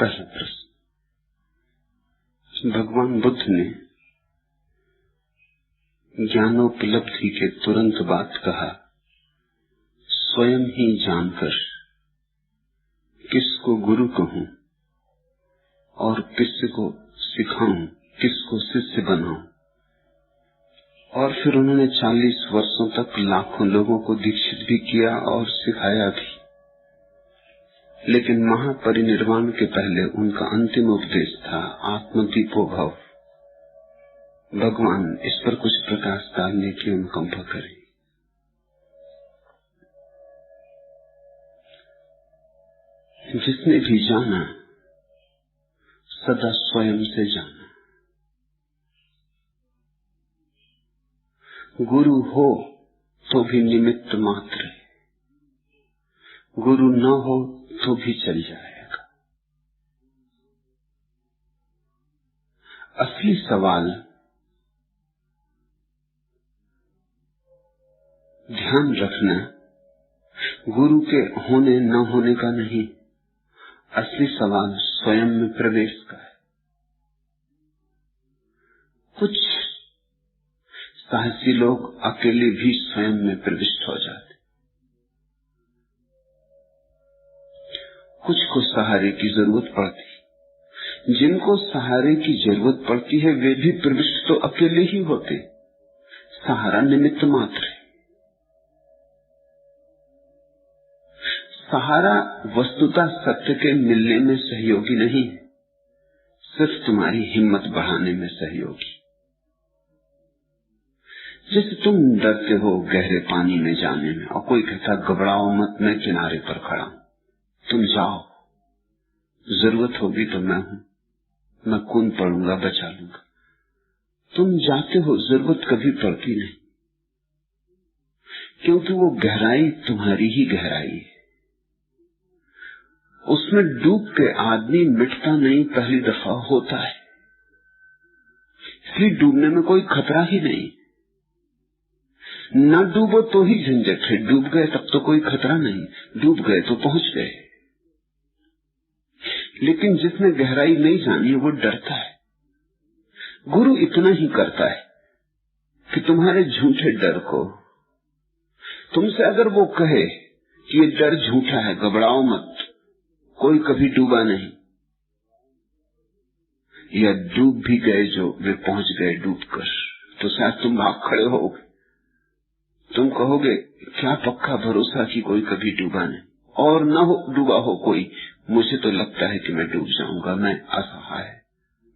पहला प्रश्न, भगवान बुद्ध ने ज्ञानोपलब्धि के तुरंत बाद कहा, स्वयं ही जानकर किसको गुरु कहूं और किसको सिखाऊं, किसको शिष्य बनाऊं। और फिर उन्होंने 40 वर्षों तक लाखों लोगों को दीक्षित भी किया और सिखाया भी। लेकिन महापरिनिर्वाण के पहले उनका अंतिम उपदेश था आत्मदीपो भव। भगवान इस पर कुछ प्रकाश डालने की अनुकंपा करें। जिसने भी जाना सदा स्वयं से जाना। गुरु हो तो भी निमित्त मात्र है, गुरु न हो तो भी चल जाएगा। असली सवाल ध्यान रखना गुरु के होने न होने का नहीं, असली सवाल स्वयं में प्रवेश का है। कुछ साहसी लोग अकेले भी स्वयं में प्रविष्ट हो जाते, कुछ को सहारे की जरूरत पड़ती। जिनको सहारे की जरूरत पड़ती है वे भी प्रविष्ट तो अकेले ही होते, सहारा निमित्त मात्र है। सहारा वस्तुतः सत्य के मिलने में सहयोगी नहीं है, सिर्फ तुम्हारी हिम्मत बढ़ाने में सहयोगी। जैसे तुम डरते हो गहरे पानी में जाने में और कोई कहता घबराओ मत, मैं किनारे पर खड़ा हूं, तुम जाओ, जरूरत होगी तो मैं हूं, मैं कूद पड़ूंगा, बचा लूंगा। तुम जाते हो, जरूरत कभी पड़ती नहीं, क्योंकि वो गहराई तुम्हारी ही गहराई है। उसमें डूब के आदमी मिटता नहीं, पहली दफा होता है, इसलिए डूबने में कोई खतरा ही नहीं। न डूबो तो ही झंझट है, डूब गए तब तो कोई खतरा नहीं, डूब गए तो पहुंच गए। लेकिन जिसने गहराई नहीं जानी वो डरता है। गुरु इतना ही करता है कि तुम्हारे झूठे डर को, तुमसे अगर वो कहे कि ये डर झूठा है, घबराओ मत, कोई कभी डूबा नहीं, या डूब भी गए जो वे पहुंच गए डूबकर, तो शायद तुम भाग खड़े होगे। तुम कहोगे क्या पक्का भरोसा कि कोई कभी डूबा नहीं, और न हो डूबा हो कोई, मुझे तो लगता है कि मैं डूब जाऊंगा, मैं असहाय,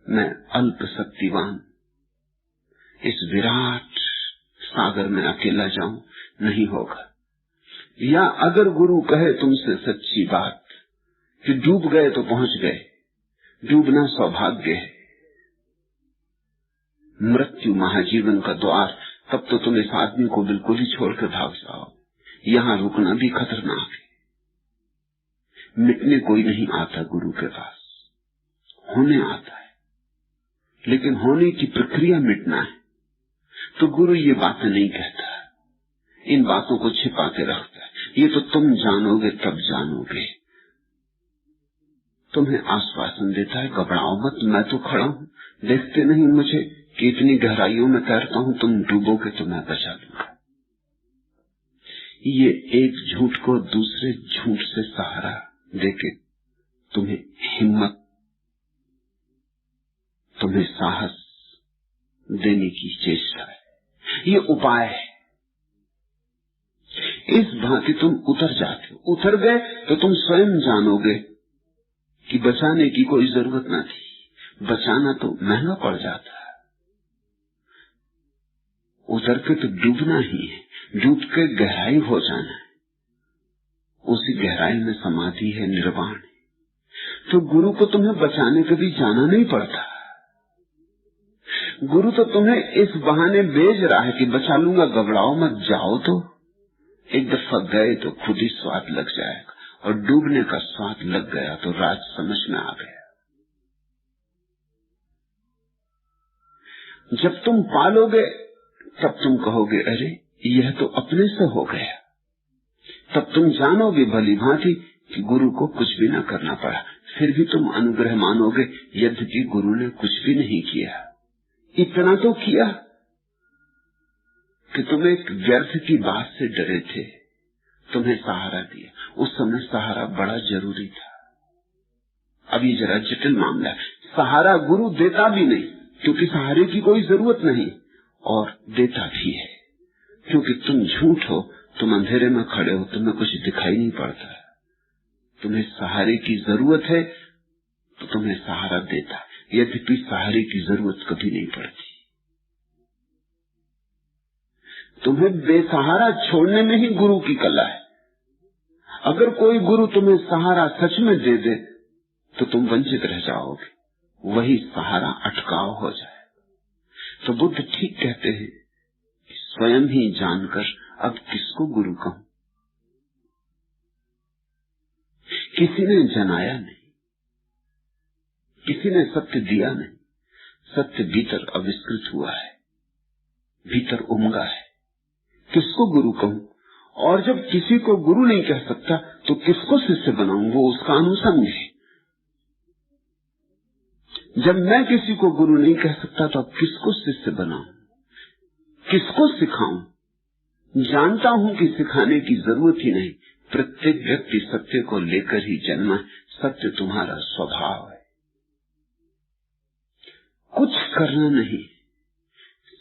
मैं अल्प शक्तिवान, इस विराट सागर में अकेला जाऊं, नहीं होगा। या अगर गुरु कहे तुमसे सच्ची बात कि डूब गए तो पहुंच गए, डूबना सौभाग्य है, मृत्यु महाजीवन का द्वार, तब तो तुम इस आदमी को बिल्कुल ही छोड़कर भाग जाओ। यहां रुकना भी खतरनाक है। मिटने कोई नहीं आता गुरु के पास, होने आता है, लेकिन होने की प्रक्रिया मिटना है। तो गुरु ये बातें नहीं कहता, इन बातों को छिपा के रखता है। ये तो तुम जानोगे तब जानोगे। तुम्हें आश्वासन देता है घबराओ मत, मैं तो खड़ा हूं, देखते नहीं मुझे कि इतनी गहराइयों में तैरता हूं, तुम डूबोगे तो मैं बचा लूंगा। ये एक झूठ को दूसरे झूठ से सहारा देके तुम्हें हिम्मत, तुम्हें साहस देने की चेष्टा है, ये उपाय है। इस भांति तुम उतर जाते हो। उतर गए तो तुम स्वयं जानोगे कि बचाने की कोई जरूरत ना थी, बचाना तो महंगा पड़ जाता है। उतर के तो डूबना ही है, डूब के गहराई हो जाना है, उसी गहराई में समाधि है, निर्वाण है। तो गुरु को तुम्हें बचाने कभी जाना नहीं पड़ता। गुरु तो तुम्हें इस बहाने भेज रहा है कि बचा लूंगा, घबराओ मत, जाओ। तो एक दफा गए तो खुद ही स्वाद लग जाएगा, और डूबने का स्वाद लग गया तो राज समझ में आ गया। जब तुम पालोगे तब तुम कहोगे अरे यह तो अपने से हो गया। तब तुम जानोगे भली भांति कि गुरु को कुछ भी ना करना पड़ा, फिर भी तुम अनुग्रह मानोगे, यद्यपि गुरु ने कुछ भी नहीं किया। इतना तो किया कि तुम एक व्यर्थ की बात से डरे थे, तुम्हें सहारा दिया। उस समय सहारा बड़ा जरूरी था। अब ये जरा जटिल मामला है। सहारा गुरु देता भी नहीं, क्योंकि सहारे की कोई जरूरत नहीं, और देता भी है क्योंकि तुम झूठ हो, तुम अंधेरे में खड़े हो, तुम्हें कुछ दिखाई नहीं पड़ता। तुम्हें सहारे की जरूरत है तो तुम्हें सहारा देता, यद्यपि सहारे की जरूरत कभी नहीं पड़ती। तुम्हें बेसहारा छोड़ने में ही गुरु की कला है। अगर कोई गुरु तुम्हें सहारा सच में दे दे तो तुम वंचित रह जाओगे, वही सहारा अटकाव हो जाए। तो बुद्ध ठीक कहते हैं कि स्वयं ही जानकर अब किसको गुरु कहूं। किसी ने जनाया नहीं, किसी ने सत्य दिया नहीं, सत्य भीतर आविष्कृत हुआ है, भीतर उमगा है। किसको गुरु कहूं? और जब किसी को गुरु नहीं कह सकता तो किसको शिष्य बनाऊं? वो उसका अनुसंग है। जब मैं किसी को गुरु नहीं कह सकता तो अब किसको शिष्य बनाऊं, किसको सिखाऊं? जानता हूं कि सिखाने की जरूरत ही नहीं। प्रत्येक व्यक्ति सत्य को लेकर ही जन्मा है। सत्य तुम्हारा स्वभाव है। कुछ करना नहीं,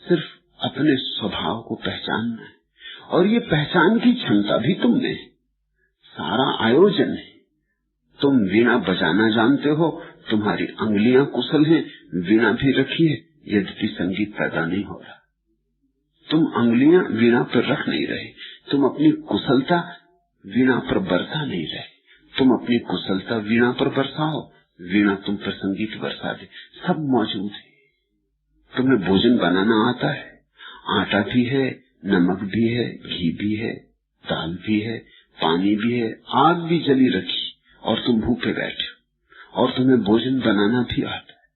सिर्फ अपने स्वभाव को पहचानना है। और ये पहचान की क्षमता भी तुम में है। सारा आयोजन है। तुम वीणा बजाना जानते हो, तुम्हारी अंगुलियां कुशल हैं, वीणा भी रखी है, यद्यपि संगीत पैदा नहीं हो रहा। तुम अंगुलियां वीणा पर रख नहीं रहे, तुम अपनी कुशलता वीणा पर बरसा नहीं रहे। तुम अपनी कुशलता वीणा पर बरसाओ, वीणा तुम पर संगीत बरसा दे। सब मौजूद है। तुम्हें भोजन बनाना आता है, आटा भी है, नमक भी है, घी भी है, दाल भी है, पानी भी है, आग भी जली रखी, और तुम भूखे बैठे हो, और तुम्हें भोजन बनाना भी आता है।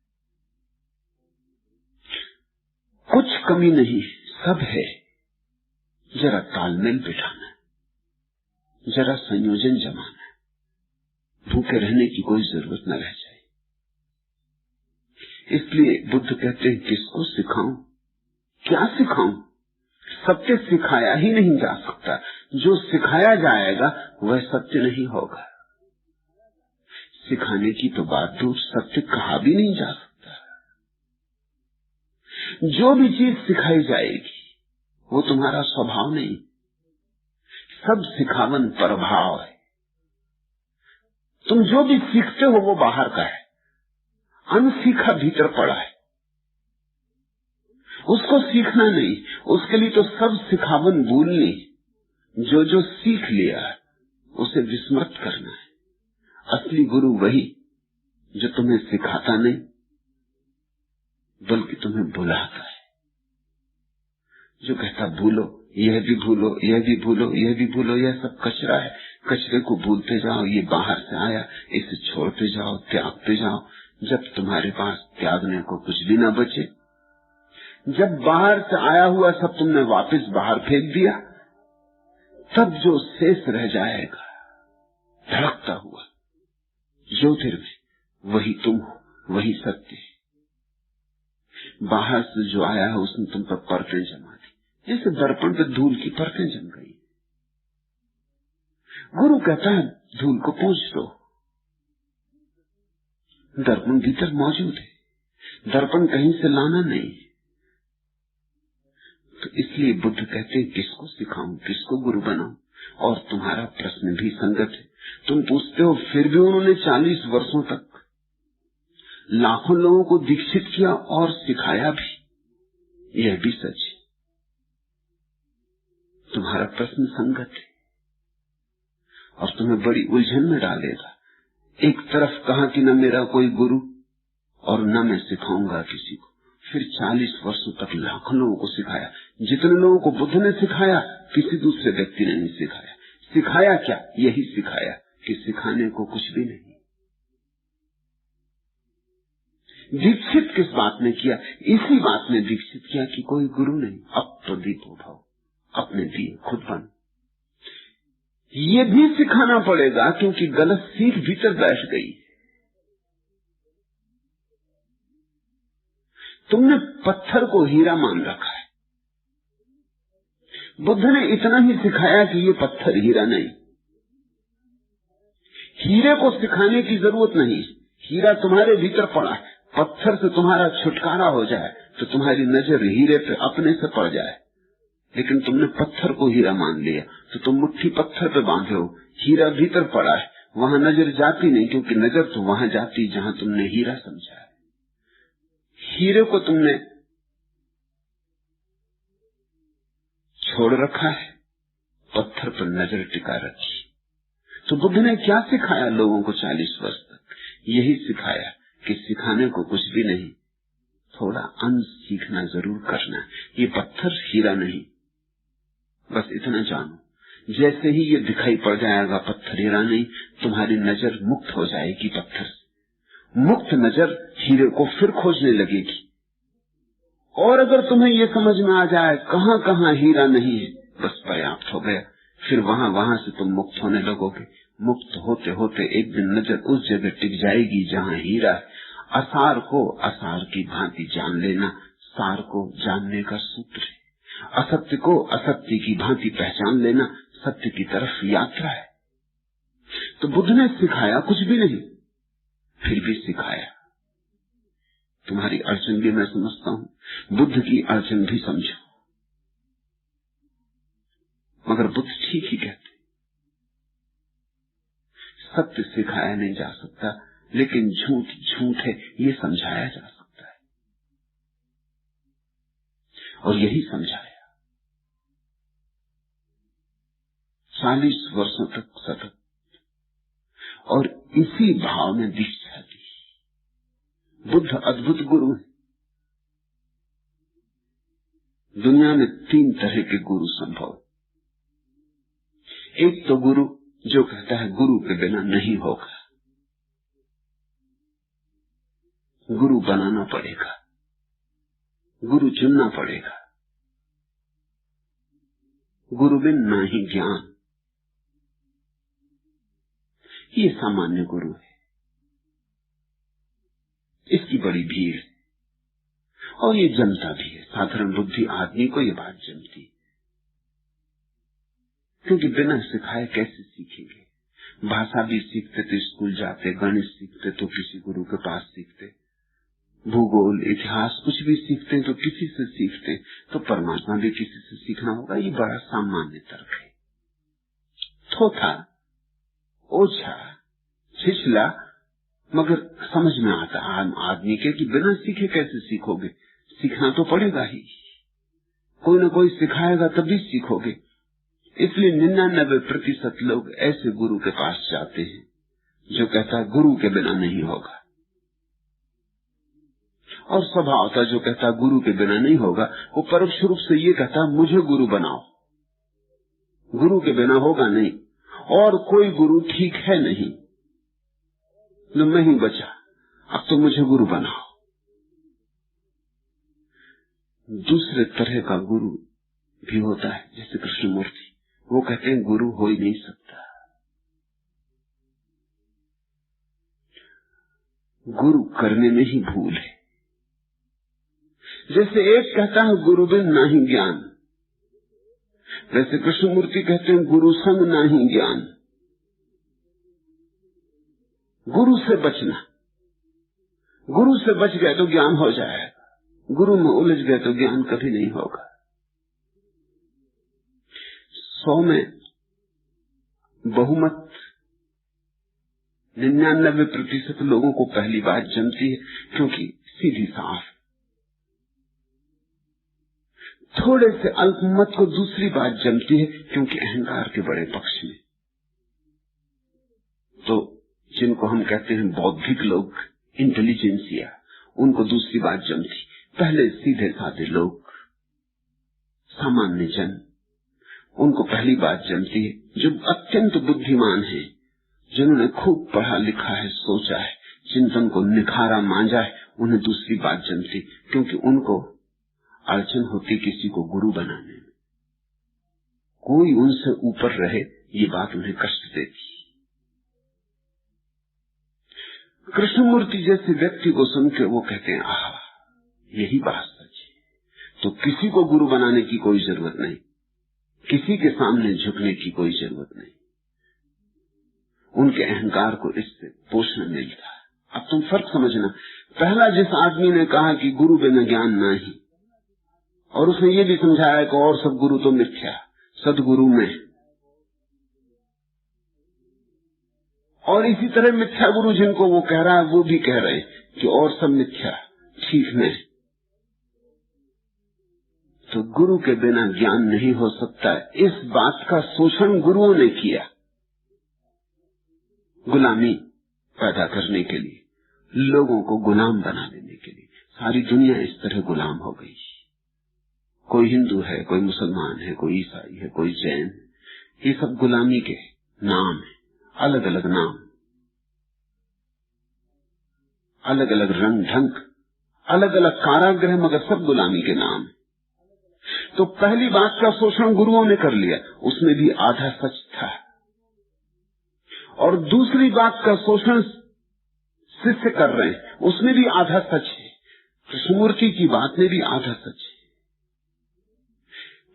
कुछ कमी नहीं, सब है। जरा तालमेल बिठाना है, जरा संयोजन जमाना है। भूखे रहने की कोई जरूरत न रह जाए। इसलिए बुद्ध कहते हैं, किसको सिखाऊं, क्या सिखाऊं? सत्य सिखाया ही नहीं जा सकता। जो सिखाया जाएगा वह सत्य नहीं होगा। सिखाने की तो बात दूर, सत्य कहा भी नहीं जा सकता। जो भी चीज सिखाई जाएगी वो तुम्हारा स्वभाव नहीं। सब सिखावन प्रभाव है। तुम जो भी सीखते हो वो बाहर का है, अनसीखा भीतर पड़ा है। उसको सीखना नहीं, उसके लिए तो सब सिखावन भूलनी। जो जो सीख लिया उसे विस्मृत करना है। असली गुरु वही जो तुम्हें सिखाता नहीं बल्कि तुम्हें भुलाता है। जो कहता भूलो, यह भी भूलो, यह भी भूलो, यह भी भूलो, यह सब कचरा है, कचरे को भूलते जाओ, ये बाहर से आया, इसे छोड़ते जाओ, त्यागते जाओ। जब तुम्हारे पास त्यागने को कुछ भी न बचे, जब बाहर से आया हुआ सब तुमने वापस बाहर फेंक दिया, तब जो शेष रह जाएगा धड़कता हुआ ज्योतिर्मय, वही तुम हो, वही सत्य है। बाहर से जो आया है उसने तुम पर परतें जमा दी, जैसे दर्पण पे धूल की परतें जम गई। गुरु कहता है धूल को पोंछ दो। दर्पण भीतर मौजूद है, दर्पण कहीं से लाना नहीं। तो इसलिए बुद्ध कहते हैं, किसको सिखाऊं, किसको गुरु बनाऊं? और तुम्हारा प्रश्न भी संगत है। तुम पूछते हो फिर भी उन्होंने 40 वर्षों तक लाखों लोगों को दीक्षित किया और सिखाया भी। यह भी सच है। तुम्हारा प्रश्न संगत है और तुम्हें बड़ी उलझन में डालेगा। एक तरफ कहा कि न मेरा कोई गुरु और न मैं सिखाऊंगा किसी को, फिर 40 वर्षों तक लाखों लोगों को सिखाया। जितने लोगों को बुद्ध ने सिखाया किसी दूसरे व्यक्ति ने नहीं सिखाया। सिखाया क्या? यही सिखाया कि सिखाने को कुछ भी नहीं। दीक्षित किस बात में किया? इसी बात में दीक्षित किया कि कोई गुरु नहीं, अब तो दीपो भव, अपने दिए खुद बन। ये भी सिखाना पड़ेगा क्योंकि गलत सीख भीतर बैठ गई। तुमने पत्थर को हीरा मान रखा है। बुद्ध ने इतना ही सिखाया कि ये पत्थर हीरा नहीं। हीरे को सिखाने की जरूरत नहीं, हीरा तुम्हारे भीतर पड़ा है। पत्थर से तुम्हारा छुटकारा हो जाए तो तुम्हारी नजर हीरे पे अपने से पड़ जाए। लेकिन तुमने पत्थर को हीरा मान लिया तो तुम मुट्ठी पत्थर पे बांधे हो, हीरा भीतर पड़ा है, वहां नजर जाती नहीं, क्योंकि नजर तो वहां जाती जहां तुमने हीरा समझा है। हीरे को तुमने छोड़ रखा है, पत्थर पर नजर टिका रखी। तो बुद्ध ने क्या सिखाया लोगों को 40 वर्ष तक? यही सिखाया कि सिखाने को कुछ भी नहीं, थोड़ा अंश सीखना जरूर करना। ये पत्थर हीरा नहीं, बस इतना जानो। जैसे ही ये दिखाई पड़ जाएगा पत्थर हीरा नहीं, तुम्हारी नजर मुक्त हो जाएगी पत्थर से। मुक्त नजर हीरे को फिर खोजने लगेगी। और अगर तुम्हें ये समझ में आ जाए कहां कहां हीरा नहीं है, बस पर्याप्त हो गया। फिर वहां से तुम मुक्त होने लगोगे। मुक्त होते होते एक दिन नजर उस जगह टिक जाएगी जहां हीरा है। असार को असार की भांति जान लेना सार को जानने का सूत्र है। असत्य को असत्य की भांति पहचान लेना सत्य की तरफ यात्रा है। तो बुद्ध ने सिखाया कुछ भी नहीं, फिर भी सिखाया। तुम्हारी अड़चन भी मैं समझता हूं, बुद्ध की अड़चन भी समझो। मगर बुद्ध ठीक ही कहते, सत्य सिखाया नहीं जा सकता, लेकिन झूठ झूठ है ये समझाया जा सकता है। और यही समझाया। 40 वर्षों तक सतत, और इसी भाव में दीक्षा दी। बुद्ध अद्भुत गुरु है। दुनिया में 3 तरह के गुरु संभव। एक तो गुरु जो कहता है गुरु के बिना नहीं होगा, गुरु बनाना पड़ेगा, गुरु चुनना पड़ेगा। गुरु बिन ना ही ज्ञान, ये सामान्य गुरु है। इसकी बड़ी भीड़ है और ये जमता भी है। साधारण बुद्धि आदमी को ये बात जमती, क्योंकि बिना सिखाए कैसे सीखेंगे। भाषा भी सीखते तो स्कूल जाते, गणित सीखते तो किसी गुरु के पास सीखते, भूगोल इतिहास कुछ भी सीखते तो किसी से सीखते, तो परमात्मा भी किसी से सीखना होगा। ये बड़ा सामान्य तर्क है, थोथा, ओछा, छिछला, मगर समझ में आता आदमी के कि बिना सीखे कैसे सीखोगे। सीखना तो पड़ेगा ही, कोई ना कोई सिखाएगा तभी सीखोगे। इसलिए 99% लोग ऐसे गुरु के पास जाते हैं जो कहता है गुरु के बिना नहीं होगा, और स्वभावता जो कहता गुरु के बिना नहीं होगा वो परोक्ष रूप से ये कहता मुझे गुरु बनाओ, गुरु के बिना होगा नहीं, और कोई गुरु ठीक है नहीं, तो मैं ही बचा, अब तो मुझे गुरु बनाओ। दूसरे तरह का गुरु भी होता है, जैसे कृष्णमूर्ति, वो कहते हैं गुरु हो ही नहीं सकता। गुरु करने में ही भूल है। जैसे एक कहता है गुरु बिन ना ही ज्ञान, वैसे कृष्णमूर्ति कहते हैं गुरु संग ना ही ज्ञान। गुरु से बचना, गुरु से बच गए तो ज्ञान हो जाएगा, गुरु में उलझ गए तो ज्ञान कभी नहीं होगा। 100 में बहुमत 99% लोगों को पहली बात जमती है, क्योंकि सीधी साफ। थोड़े से अल्पमत को दूसरी बात जमती है, क्योंकि अहंकार के बड़े पक्ष में। तो जिनको हम कहते हैं बौद्धिक लोग, इंटेलिजेंसिया, उनको दूसरी बात जमती। पहले सीधे साधे लोग, सामान्य जन, उनको पहली बात जमती है। जो अत्यंत बुद्धिमान है, जिन्होंने खूब पढ़ा लिखा है, सोचा है, चिंतन को निखारा मांझा है, उन्हें दूसरी बात जमती, क्योंकि उनको अड़चन होती किसी को गुरु बनाने में। कोई उनसे ऊपर रहे, ये बात उन्हें कष्ट देती। कृष्णमूर्ति जैसे व्यक्ति को सुन के वो कहते हैं आहा, यही बात सच है। तो किसी को गुरु बनाने की कोई जरूरत नहीं, किसी के सामने झुकने की कोई जरूरत नहीं। उनके अहंकार को इससे पोषण मिलता है। अब तुम फर्क समझना, पहला जिस आदमी ने कहा कि गुरु बिना ज्ञान नहीं, और उसने ये भी समझाया कि और सब गुरु तो मिथ्या, सदगुरु में, और इसी तरह मिथ्या गुरु जिनको वो कह रहा है वो भी कह रहे हैं कि और सब मिथ्या, ठीक नहीं। तो गुरु के बिना ज्ञान नहीं हो सकता है। इस बात का शोषण गुरुओं ने किया गुलामी पैदा करने के लिए, लोगों को गुलाम बना देने के लिए। सारी दुनिया इस तरह गुलाम हो गई। कोई हिंदू है, कोई मुसलमान है, कोई ईसाई है, कोई जैन है, ये सब गुलामी के नाम है, अलग अलग नाम, अलग अलग रंग ढंग, अलग अलग कारागृह, मगर सब गुलामी के नाम है। तो पहली बात का शोषण गुरुओं ने कर लिया, उसमें भी आधा सच था। और दूसरी बात का शोषण शिष्य कर रहे हैं, उसमें भी आधा सच है। कृष्णमूर्ति की बात में भी आधा सच है।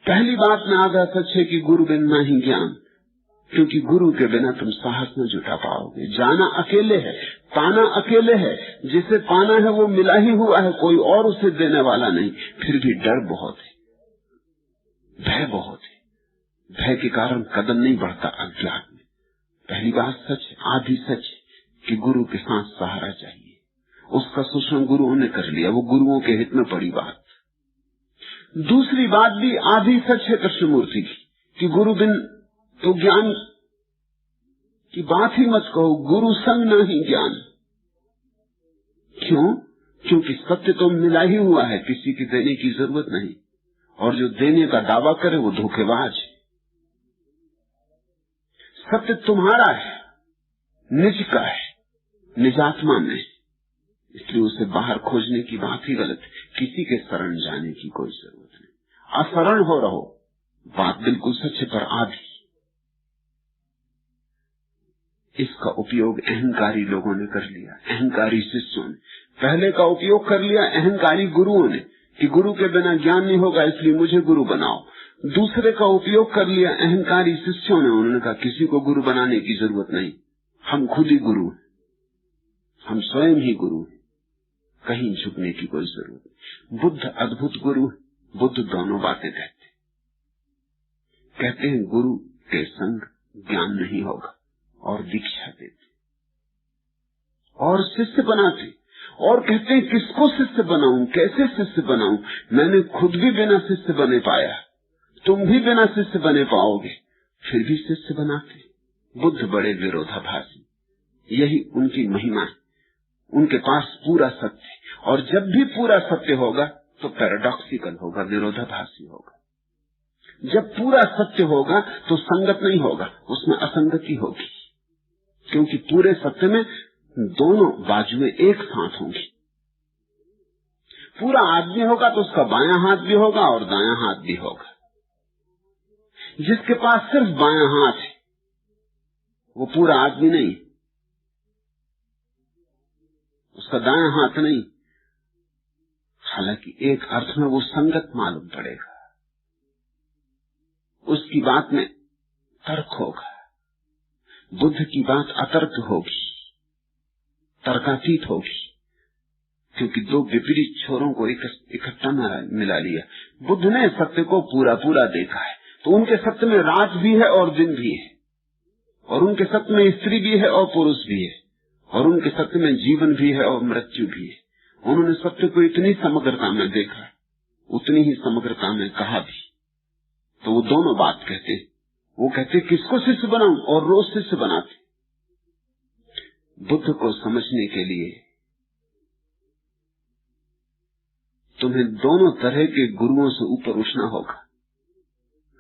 पहली बात में आधा सच है कि गुरु बिना ही ज्ञान, क्योंकि गुरु के बिना तुम साहस न जुटा पाओगे। जाना अकेले है, पाना अकेले है। जिसे पाना है वो मिला ही हुआ है, कोई और उसे देने वाला नहीं। फिर भी डर बहुत है, भय बहुत है। भय के कारण कदम नहीं बढ़ता अज्ञात में। पहली बात सच है, आधी सच है कि गुरु के साथ सहारा चाहिए। उसका शोषण गुरुओं ने कर लिया, वो गुरुओं के हित में पड़ी बात। दूसरी बात भी आधी सच है कृष्णमूर्ति की कि गुरु बिन तो ज्ञान की बात ही मत कहो, गुरु संग नहीं ज्ञान। क्यों? क्योंकि सत्य तो मिला ही हुआ है, किसी की देने की जरूरत नहीं। और जो देने का दावा करे वो धोखेबाज है। सत्य तुम्हारा है, निज का है, निजात्मा में, इसलिए उसे बाहर खोजने की बात ही गलत है। किसी के शरण जाने की कोई जरूरत नहीं। अशरण हो रहो, बात बिल्कुल सच है, पर आधी। इसका उपयोग अहंकारी लोगों ने कर लिया, अहंकारी शिष्यों ने। पहले का उपयोग कर लिया अहंकारी गुरुओं ने कि गुरु के बिना ज्ञान नहीं होगा, इसलिए मुझे गुरु बनाओ। दूसरे का उपयोग कर लिया अहंकारी शिष्यों ने। उन्होंने कहा किसी को गुरु बनाने की जरूरत नहीं, हम खुद ही गुरु हैं, हम स्वयं ही गुरु हैं, कहीं झुकने की कोई जरूरत नहीं। बुद्ध अद्भुत गुरु है। बुद्ध दोनों बातें कहते हैं गुरु के संग ज्ञान नहीं होगा, और दीक्षा देते और शिष्य बनाते, और कहते हैं किसको शिष्य बनाऊं, कैसे शिष्य बनाऊं। मैंने खुद भी बिना शिष्य बने पाया, तुम भी बिना शिष्य बने पाओगे, फिर भी शिष्य बनाते। बुद्ध बड़े विरोधाभासी, यही उनकी महिमा है। उनके पास पूरा सत्य है, और जब भी पूरा सत्य होगा तो पैराडॉक्सिकल होगा, विरोधाभासी होगा। जब पूरा सत्य होगा तो संगत नहीं होगा, उसमें असंगति होगी, क्योंकि पूरे सत्य में दोनों बाजुएं एक साथ होंगी। पूरा आदमी होगा तो उसका बायां हाथ भी होगा और दायां हाथ भी होगा। जिसके पास सिर्फ बायां हाथ है वो पूरा आदमी नहीं, उसका दायां हाथ नहीं। हालांकि एक अर्थ में वो संगत मालूम पड़ेगा, उसकी बात में तर्क होगा। बुद्ध की बात अतर्क होगी, तर्कातीत होगी, क्योंकि दो विपरीत छोरों को इकट्ठा मिला लिया। बुद्ध ने सत्य को पूरा पूरा देखा है, तो उनके सत्य में रात भी है और दिन भी है, और उनके सत्य में स्त्री भी है और पुरुष भी है, और उनके सत्य में जीवन भी है और मृत्यु भी है। उन्होंने सत्य को इतनी समग्रता में देखा, उतनी ही समग्रता में कहा भी। तो वो दोनों बात कहते, वो कहते किसको शिष्य बनाऊं, और रोज शिष्य बनाते। बुद्ध को समझने के लिए तुम्हें दोनों तरह के गुरुओं से ऊपर उठना होगा।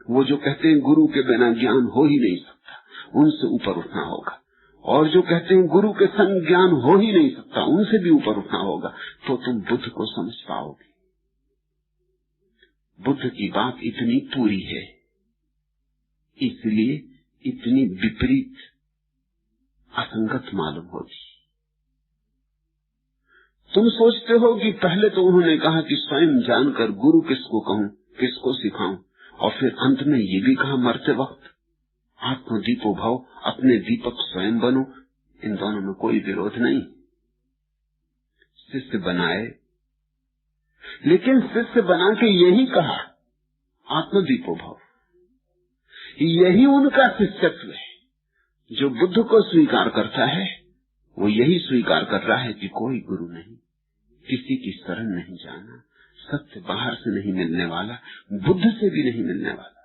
वो जो कहते हैं गुरु के बिना ज्ञान हो ही नहीं सकता, उनसे ऊपर उठना होगा। और जो कहते हैं गुरु के संग ज्ञान हो ही नहीं सकता, उनसे भी ऊपर उठना होगा, तो तुम बुद्ध को समझ पाओगे। बुद्ध की बात इतनी पूरी है, इसलिए इतनी विपरीत असंगत मालूम होगी। तुम सोचते हो कि पहले तो उन्होंने कहा कि स्वयं जानकर गुरु किसको कहूं, किसको सिखाऊं, और फिर अंत में ये भी कहा मरते वक्त आत्मदीपो भव, अपने दीपक स्वयं बनो। इन दोनों में कोई विरोध नहीं। शिष्य बनाए, लेकिन शिष्य बना के यही कहा आत्मदीपो भव। यही उनका शिष्यत्व है। जो बुद्ध को स्वीकार करता है वो यही स्वीकार कर रहा है कि कोई गुरु नहीं, किसी की शरण नहीं जाना, सत्य बाहर से नहीं मिलने वाला, बुद्ध से भी नहीं मिलने वाला।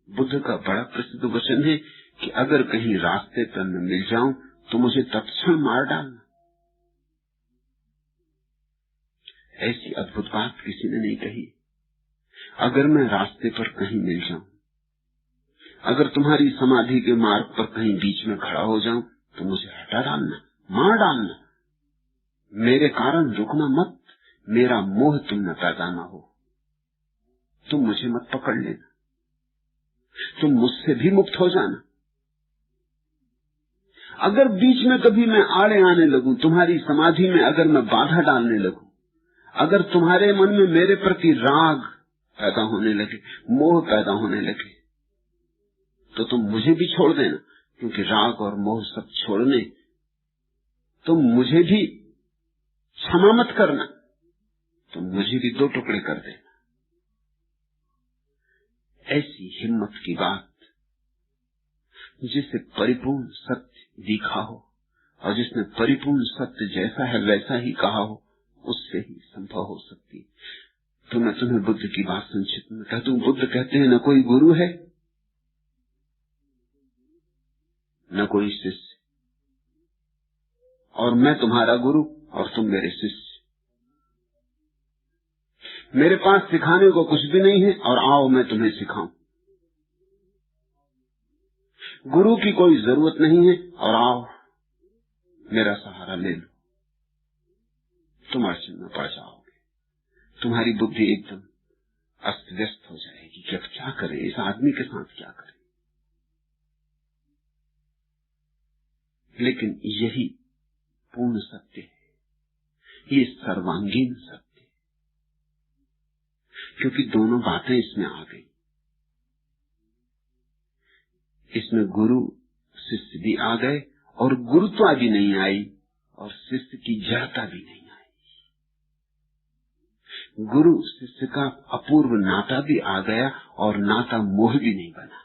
बुद्ध का बड़ा प्रसिद्ध वचन है कि अगर कहीं रास्ते पर मैं मिल जाऊं तो मुझे तत्क्षण मार डालना। ऐसी अद्भुत बात किसी ने नहीं कही। अगर मैं रास्ते पर कहीं मिल जाऊं, अगर तुम्हारी समाधि के मार्ग पर कहीं बीच में खड़ा हो जाऊं तो मुझे हटा डालना, मार डालना। मेरे कारण रुकना मत, मेरा मोह तुम न पैदा ना हो। तुम मुझे मत पकड़ लेना, तुम मुझसे भी मुक्त हो जाना। अगर बीच में कभी मैं आड़े आने लगूं, तुम्हारी समाधि में अगर मैं बाधा डालने लगूं, अगर तुम्हारे मन में मेरे प्रति राग पैदा होने लगे, मोह पैदा होने लगे, तो तुम मुझे भी छोड़ देना, क्योंकि राग और मोह सब छोड़ने तुम मुझे भी क्षमा मत करना, तुम मुझे भी 2 टुकड़े कर देना। ऐसी हिम्मत की बात जिसे परिपूर्ण सत्य दिखा हो और जिसने परिपूर्ण सत्य जैसा है वैसा ही कहा हो, उससे ही संभव हो सकती। तो मैं तुम्हें बुद्ध की बात संक्षिप्त में कह दूं। बुद्ध कहते हैं न कोई गुरु है न कोई शिष्य, और मैं तुम्हारा गुरु और तुम मेरे शिष्य। मेरे पास सिखाने को कुछ भी नहीं है और आओ मैं तुम्हें सिखाऊं। गुरु की कोई जरूरत नहीं है और आओ मेरा सहारा ले लो। तुम अड़चन में पड़ जाओगे, तुम्हारी बुद्धि एकदम अस्त व्यस्त हो जाएगी कि अब क्या करें, इस आदमी के साथ क्या करें। लेकिन यही पूर्ण सत्य है, ये सर्वांगीण सत्य, क्योंकि दोनों बातें इसमें आ गई। इसमें गुरु शिष्य भी आ गए और गुरुत्वा भी नहीं आई और शिष्य की जड़ता भी नहीं आई। गुरु शिष्य का अपूर्व नाता भी आ गया और नाता मोह भी नहीं बना।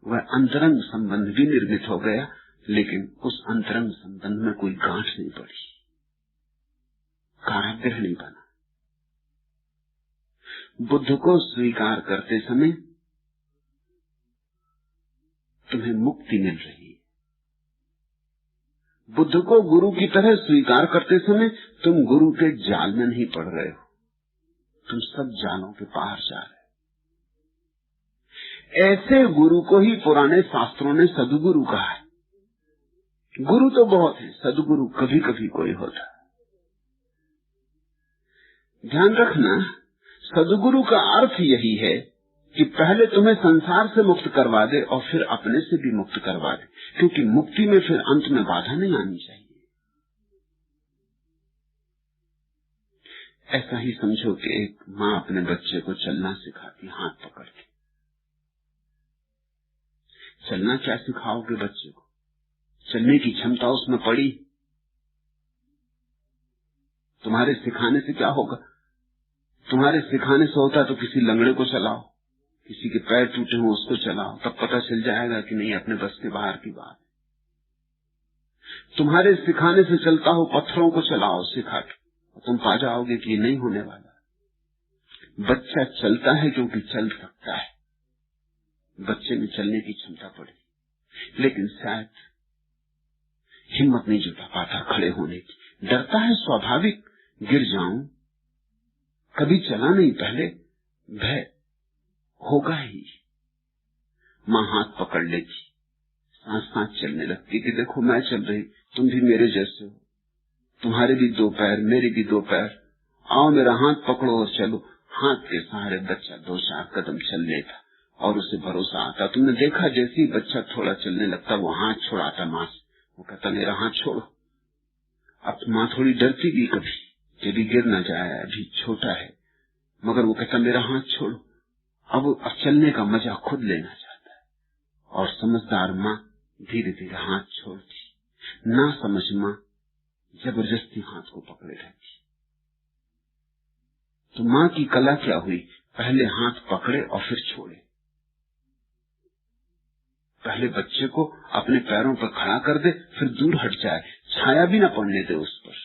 वह अंतरंग संबंध भी निर्मित हो गया, लेकिन उस अंतरंग संबंध में कोई गांठ नहीं पड़ी, कारागृह नहीं बना। बुद्ध को स्वीकार करते समय तुम्हें मुक्ति मिल रही है। बुद्ध को गुरु की तरह स्वीकार करते समय तुम गुरु के जाल में नहीं पड़ रहे हो, तुम सब जालों के पार जा रहे हो। ऐसे गुरु को ही पुराने शास्त्रों ने सदगुरु कहा है। गुरु तो बहुत है, सदगुरु कभी कभी कोई होता है। ध्यान रखना, सदगुरु का अर्थ यही है कि पहले तुम्हें संसार से मुक्त करवा दे और फिर अपने से भी मुक्त करवा दे, क्योंकि मुक्ति में फिर अंत में बाधा नहीं आनी चाहिए। ऐसा ही समझो कि एक माँ अपने बच्चे को चलना सिखाती, हाथ पकड़ के। चलना क्या सिखाओगे बच्चे को? चलने की क्षमता उसमें पड़ी, तुम्हारे सिखाने से क्या होगा? तुम्हारे सिखाने से होता तो किसी लंगड़े को चलाओ, किसी के पैर टूटे हो उसको चलाओ, तब पता चल जाएगा कि नहीं अपने बस के बाहर की बात। तुम्हारे सिखाने से चलता हो, पत्थरों को चलाओ सिखा के, तुम पा जाओगे कि ये नहीं होने वाला। बच्चा चलता है क्योंकि चल सकता है, बच्चे में चलने की क्षमता पड़ी, लेकिन शायद हिम्मत नहीं जुटा पाता खड़े होने की, डरता है, स्वाभाविक, गिर जाऊं, कभी चला नहीं पहले, भय होगा ही। मां हाथ पकड़ लेती, सांस सांस चलने लगती कि देखो मैं चल रही, तुम भी मेरे जैसे हो, तुम्हारे भी 2 पैर, मेरे भी 2 पैर, आओ मेरा हाथ पकड़ो और चलो। हाथ के सहारे बच्चा 2-4 कदम चल लेता और उसे भरोसा आता। तुमने देखा जैसे ही बच्चा थोड़ा चलने लगता वो हाथ छुड़ाता मां से वो कहता मेरा हाथ छोड़ो। अब माँ थोड़ी डरती भी कभी कि भी गिर ना जाए, अभी छोटा है, मगर वो कहता मेरा हाथ छोड़ो। अब चलने का मजा खुद लेना चाहता है। और समझदार माँ धीरे धीरे हाथ छोड़ती, ना समझ माँ जबरदस्ती हाथ को पकड़े रहती। तो माँ की कला क्या हुई? पहले हाथ पकड़े और फिर छोड़े। पहले बच्चे को अपने पैरों पर खड़ा कर दे, फिर दूर हट जाए, छाया भी ना पड़ने दे उस पर।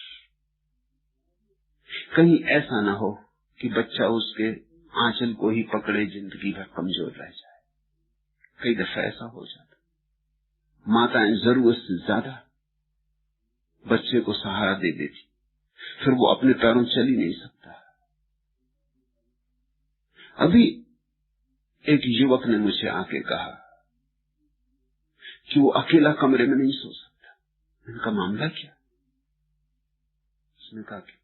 कहीं ऐसा ना हो कि बच्चा उसके आंचल को ही पकड़े, जिंदगी भर कमजोर रह जाए। कई दफा ऐसा हो जाता, माताएं जरूरत से ज्यादा बच्चे को सहारा दे देती, फिर वो अपने पैरों चल ही नहीं सकता। अभी एक युवक ने मुझे आके कहा कि वो अकेला कमरे में नहीं सो सकता। मैंने कहा मामला क्या? उसने कहा कि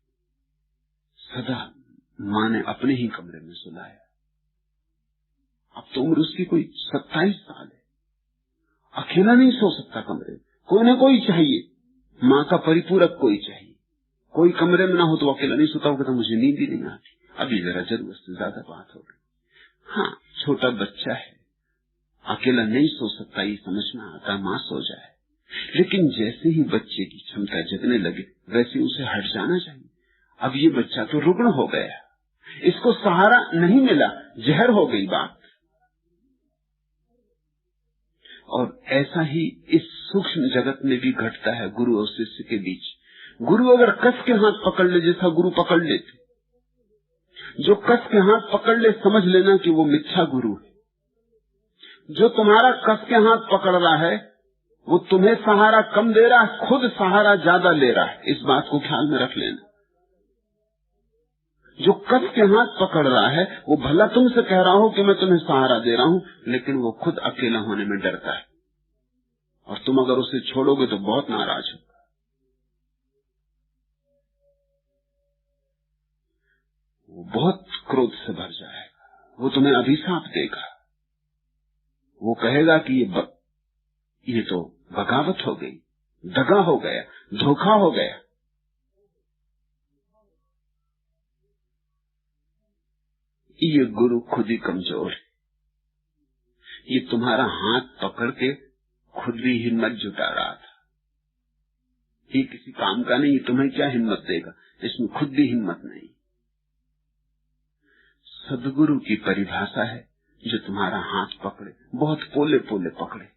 सदा माँ ने अपने ही कमरे में सुलाया। अब तो उम्र उसकी कोई 27 साल है, अकेला नहीं सो सकता कमरे में, कोई ना कोई चाहिए, माँ का परिपूरक कोई चाहिए। कोई कमरे में ना हो तो अकेला नहीं सोता। होगा तो मुझे नींद ही नहीं आती। अभी जरा जरूरत से ज्यादा बात हो गई। हाँ, छोटा बच्चा है, अकेला नहीं सो सकता, ये समझ में आता, माँ सो जाए। लेकिन जैसे ही बच्चे की क्षमता जगने लगे वैसे उसे हट जाना चाहिए। अब ये बच्चा तो रुग्ण हो गया, इसको सहारा नहीं मिला, जहर हो गई बात। और ऐसा ही इस सूक्ष्म जगत में भी घटता है गुरु और शिष्य के बीच। गुरु अगर कस के हाथ पकड़ ले, जैसा गुरु पकड़ लेते, जो कस के हाथ पकड़ ले समझ लेना कि वो मिथ्या गुरु है। जो तुम्हारा कस के हाथ पकड़ रहा है वो तुम्हें सहारा कम दे रहा है, खुद सहारा ज्यादा ले रहा है। इस बात को ख्याल में रख लेना। जो कस के हाथ पकड़ रहा है वो भला तुमसे कह रहा हो कि मैं तुम्हें सहारा दे रहा हूं, लेकिन वो खुद अकेला होने में डरता है, और तुम अगर उसे छोड़ोगे तो बहुत नाराज होगा। वो बहुत क्रोध से भर जाएगा, वो तुम्हें अभिशाप देगा। वो कहेगा कि ये तो बगावत हो गई, दगा हो गया, धोखा हो गया। ये गुरु खुद ही कमजोर है। ये तुम्हारा हाथ पकड़ के खुद भी हिम्मत जुटा रहा था। ये किसी काम का नहीं, तुम्हें क्या हिम्मत देगा, इसमें खुद भी हिम्मत नहीं। सदगुरु की परिभाषा है जो तुम्हारा हाथ पकड़े, बहुत पोले पोले पकड़े,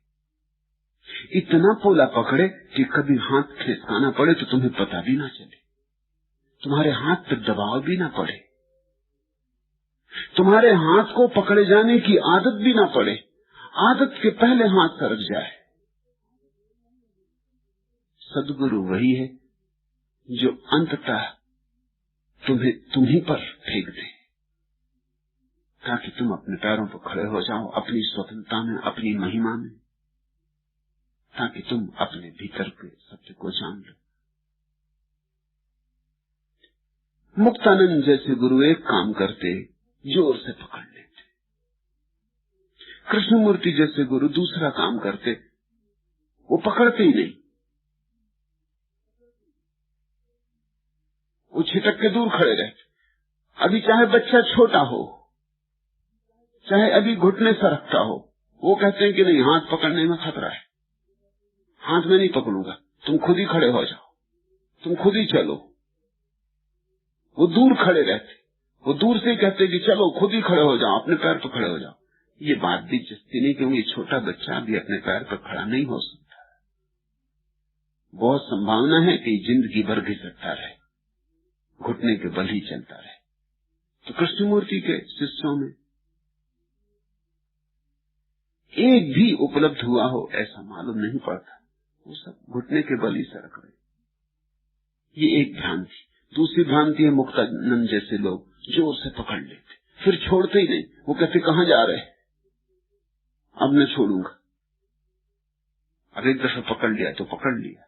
इतना पोला पकड़े कि कभी हाथ खिसकाना पड़े तो तुम्हें पता भी ना चले, तुम्हारे हाथ पर दबाव भी ना पड़े, तुम्हारे हाथ को पकड़े जाने की आदत भी ना पड़े, आदत के पहले हाथ सरक जाए। सदगुरु वही है जो अंततः तुम्हें तुम्ही पर फेंक दे, ताकि तुम अपने पैरों पर खड़े हो जाओ, अपनी स्वतंत्रता में, अपनी महिमा में, ताकि तुम अपने भीतर के सत्य को जान लो। मुक्तानंद जैसे गुरु एक काम करते, जोर से पकड़ लेते। कृष्णमूर्ति जैसे गुरु दूसरा काम करते, वो पकड़ते ही नहीं, वो छिटक के दूर खड़े रहते। अभी चाहे बच्चा छोटा हो, चाहे अभी घुटने सरकता हो, वो कहते हैं कि नहीं, हाथ पकड़ने में खतरा है, हाथ में नहीं पकड़ूंगा, तुम खुद ही खड़े हो जाओ, तुम खुद ही चलो। वो दूर खड़े रहते, वो दूर से ही कहते कि चलो खुद ही खड़े हो जाओ, अपने पैर पर खड़े हो जाओ। ये बात भी जस्ती नहीं, क्योंकि छोटा बच्चा भी अपने पैर पर खड़ा नहीं हो सकता। बहुत संभावना है कि जिंदगी भर घिसटता रहे, घुटने के बल ही चलता रहे। तो कृष्णमूर्ति के शिष्यों में एक भी उपलब्ध हुआ हो ऐसा मालूम नहीं पड़ता, वो सब घुटने के बल ही सरक रहे। ये एक भ्रांति। दूसरी भ्रांति है मुक्तानंद जैसे लोग जोर से पकड़ लेते, फिर छोड़ते ही नहीं। वो कहते कहां जा रहे, अब मैं छोड़ूंगा। अब एक दफा पकड़ लिया तो पकड़ लिया,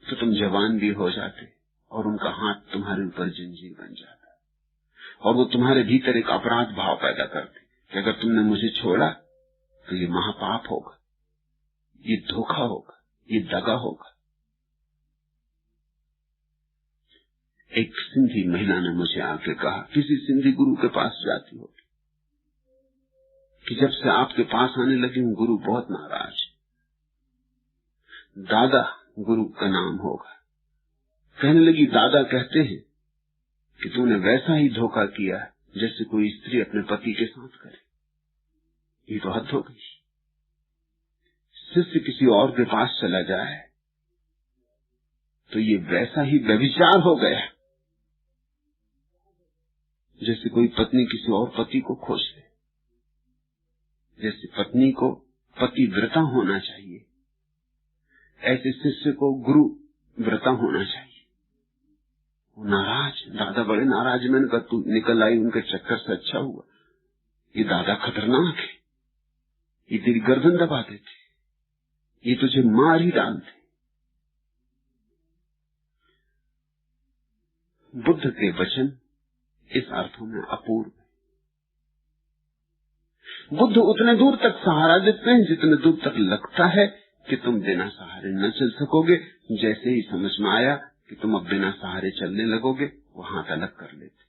तो तुम जवान भी हो जाते और उनका हाथ तुम्हारे ऊपर जंजीर बन जाता, और वो तुम्हारे भीतर एक अपराध भाव पैदा करते कि अगर तुमने मुझे छोड़ा तो ये महापाप होगा, ये धोखा होगा, ये दगा होगा। एक सिंधी महिला ने मुझे आके कहा, किसी सिंधी गुरु के पास जाती होगी, कि जब से आपके पास आने लगी हूं गुरु बहुत नाराज, दादा गुरु का नाम होगा। कहने लगी, दादा कहते हैं कि तूने वैसा ही धोखा किया जैसे कोई स्त्री अपने पति के साथ करे। ये तो हद हो गई। शिष्य किसी और के पास चला जाए तो ये वैसा ही व्यभिचार हो गया जैसे कोई पत्नी किसी और पति को खोज ले। जैसे पत्नी को पतिव्रता होना चाहिए, ऐसे शिष्य को गुरु व्रता होना चाहिए। वो नाराज, दादा बड़े नाराज। मैंने कहा, तू निकल आई उनके चक्कर से अच्छा हुआ। ये दादा खतरनाक है, ये तेरी गर्दन दबा देते, ये तुझे मार ही डालते। बुद्ध के वचन इस अर्थों में अपूर्व है। बुद्ध उतने दूर तक सहारा देते हैं जितने दूर तक लगता है कि तुम बिना सहारे न चल सकोगे। जैसे ही समझ में आया कि तुम अब बिना सहारे चलने लगोगे, वो हाथ अलग कर लेते।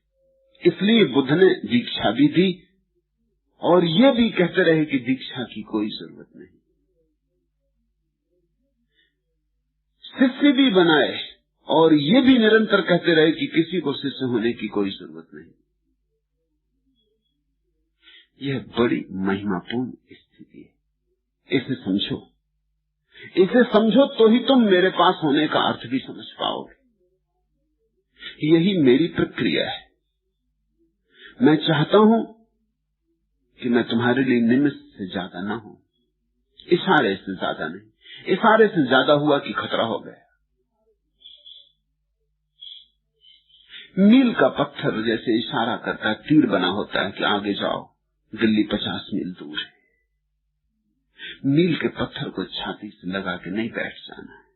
इसलिए बुद्ध ने दीक्षा भी दी और ये भी कहते रहे कि दीक्षा की कोई जरूरत नहीं। शिष्य भी बनाए और ये भी निरंतर कहते रहे कि किसी को शिष्य होने की कोई जरूरत नहीं। यह बड़ी महिमापूर्ण स्थिति है। इसे समझो, इसे समझो तो ही तुम मेरे पास होने का अर्थ भी समझ पाओगे। यही मेरी प्रक्रिया है। मैं चाहता हूं कि मैं तुम्हारे लिए निमित्त से ज्यादा ना हूं, इशारे से ज्यादा नहीं। इशारे से ज्यादा हुआ कि खतरा हो गया। मील का पत्थर जैसे इशारा करता है, तीर बना होता है कि आगे जाओ, दिल्ली 50 मील दूर है। मील के पत्थर को छाती से लगा के नहीं बैठ जाना है।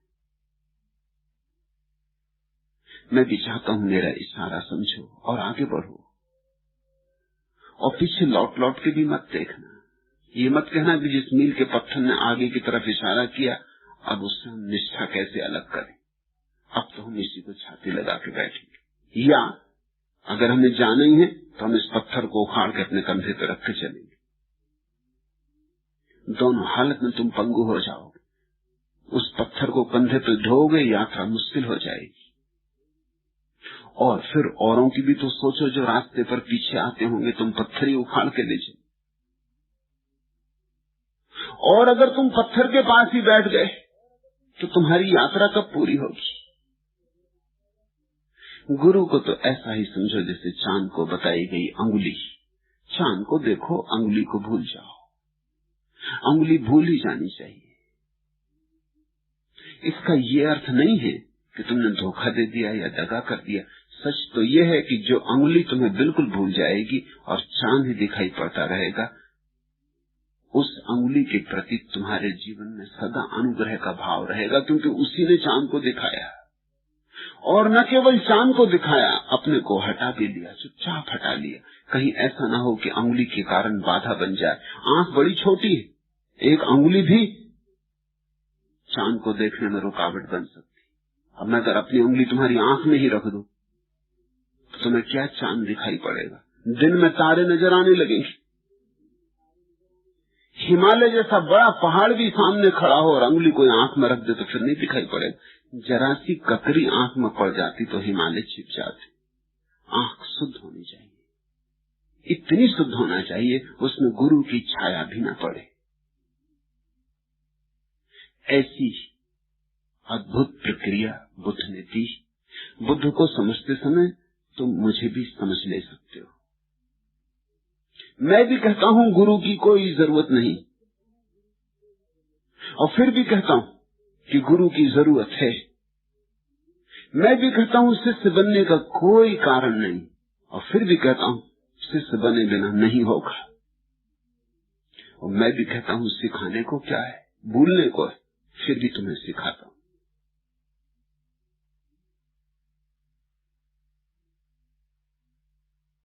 मैं भी चाहता हूं मेरा इशारा समझो और आगे बढ़ो, और पीछे लौट लौट के भी मत देखना। ये मत कहना कि जिस मील के पत्थर ने आगे की तरफ इशारा किया, अब उससे हम निष्ठा कैसे अलग करें, अब तो हम इसी को छाती लगा के बैठेंगे। या अगर हमें जाना ही है तो हम इस पत्थर को उखाड़ के अपने कंधे पर रख के चलेंगे। दोनों हालत में तुम पंगु हो जाओगे। उस पत्थर को कंधे पर ढोओगे, यात्रा मुश्किल हो जाएगी। और फिर औरों की भी तो सोचो, जो रास्ते पर पीछे आते होंगे, तुम पत्थर ही उखाड़ के ले चलो। और अगर तुम पत्थर के पास ही बैठ गए तो तुम्हारी यात्रा कब पूरी होगी? गुरु को तो ऐसा ही समझो जैसे चांद को बताई गई अंगुली। चांद को देखो, अंगुली को भूल जाओ। अंगुली भूल ही जानी चाहिए। इसका ये अर्थ नहीं है कि तुमने धोखा दे दिया या दगा कर दिया। सच तो यह है कि जो अंगुली तुम्हें बिल्कुल भूल जाएगी और चांद ही दिखाई पड़ता रहेगा, उस अंगुली के प्रति तुम्हारे जीवन में सदा अनुग्रह का भाव रहेगा, क्योंकि उसी ने चांद को दिखाया। और न केवल चांद को दिखाया, अपने को हटा भी लिया, चुपचाप हटा लिया। कहीं ऐसा ना हो कि अंगुली के कारण बाधा बन जाए। आंख बड़ी छोटी है, एक अंगुली भी चांद को देखने में रुकावट बन सकती। अब मैं अगर अपनी उंगली तुम्हारी आंख में ही रख दूं तो तुम्हें क्या चांद दिखाई पड़ेगा? दिन में तारे नजर आने लगेंगे। हिमालय जैसा बड़ा पहाड़ भी सामने खड़ा हो और अंगुली कोई आंख में रख दे तो फिर नहीं दिखाई पड़ेगा। जरा सी ककरी आंख में पड़ जाती तो हिमालय छिप जाते। आंख शुद्ध होनी चाहिए, इतनी शुद्ध होना चाहिए उसमें गुरु की छाया भी न पड़े। ऐसी अद्भुत प्रक्रिया बुद्ध ने दी। बुद्ध को समझते समय तुम मुझे भी समझ ले सकते हो। मैं भी कहता हूं गुरु की कोई जरूरत नहीं, और फिर भी कहता हूं कि गुरु की जरूरत है। मैं भी कहता हूं शिष्य बनने का कोई कारण नहीं, और फिर भी कहता हूं शिष्य बने बिना नहीं होगा। और मैं भी कहता हूं सिखाने को क्या है, भूलने को है, फिर भी तुम्हें सिखाता हूं।